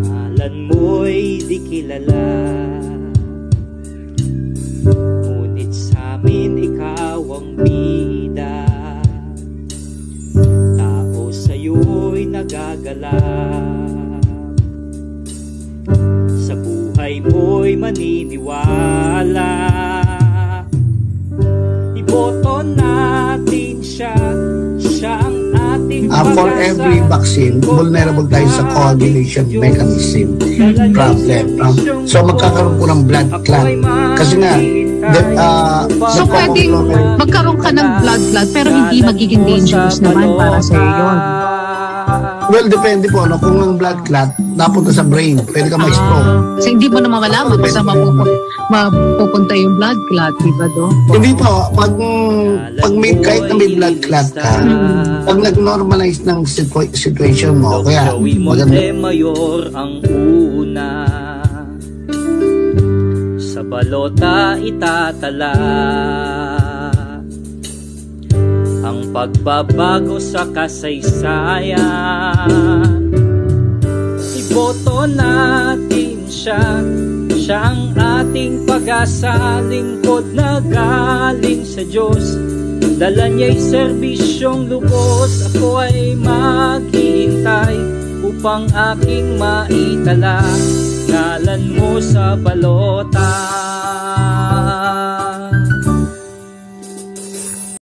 Ngalan mo'y di kilala, ngunit sa'min ikaw ang bida. Tao sa'yo'y nagagalak, sa buhay mo'y maniniwala. Iboto natin siya, siya ang ating For every vaccine, vulnerable tayo sa coagulation mechanism problem. So magkakaroon po ng blood clot. Kasi nga, So pwedeng magkaroon ka ng blood clot pero hindi magiging dangerous naman para sa yun. well, depende po. No? Kung ang blood clot napunta sa brain, pwede ka ma-stroke. So hindi mo naman malaman kung saan mapupunta yung blood clot, di ba do? Hindi po. Pag may, kahit na may blood clot ka, pag nag-normalize ng situation mo, kaya maganda. Mayor ang una, sa balota itatala ang pagbabago sa kasaysayan. Iboto natin siya, siya ang ating pag-asa, lingkod na galing sa Diyos. Dala niya'y serbisyong lubos, ako ay maghihintay upang aking maitala ngalan mo sa balota.